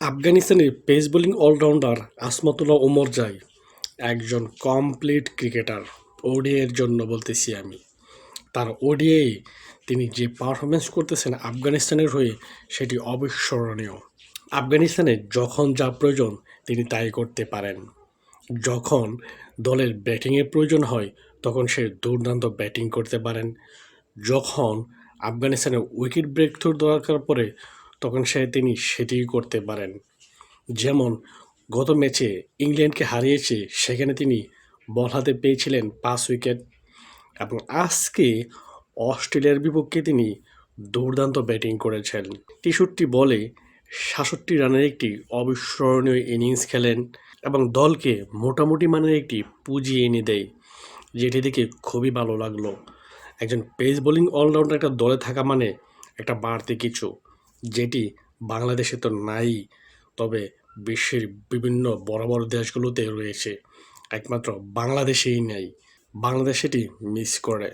আফগানিস্তানের pace bowling allrounder আসমাতুল্লাহ Omarzai একজন complete cricketer. ওডিআইয়ের জন্য বলতেছি আমি। তার ওডিআই তিনি যে পারফরমেন্স করতেছেন আফগানিস্তানের হয়ে সেটি অবিস্মরণীয়। আফগানিস্তানে যখন যা প্রয়োজন তিনি তাই করতে পারেন। যখন দলের ব্যাটিংয়ের প্রয়োজন হয় তখন সে দুর্দান্ত ব্যাটিং করতে পারেন। যখন আফগানিস্তানের উইকেট ব্রেক থ্রুর দরকার পড়ে তখন তিনি সেটিই করতে পারেন। যেমন গত ম্যাচে ইংল্যান্ডকে হারিয়েছে, সেখানে তিনি বল হাতে পেয়েছিলেন 5 উইকেট, এবং আজকে অস্ট্রেলিয়ার বিপক্ষে তিনি দুর্দান্ত ব্যাটিং করেছেন। 63 বলে 67 রানের একটি অবিস্মরণীয় ইনিংস খেলেন এবং দলকে মোটামুটি মানের একটি পুঁজি এনে দেয়, যেটি দেখে খুবই ভালো লাগলো। একজন পেস বোলিং অলরাউন্ডার একটা দলে থাকা মানে একটা বাড়তি কিছু, যেটি বাংলাদেশে তো নাই, তবে বিশ্বের বিভিন্ন বড় বড় দেশগুলোতে রয়েছে, একমাত্র বাংলাদেশেই নেই। বাংলাদেশ সেটি মিস করে।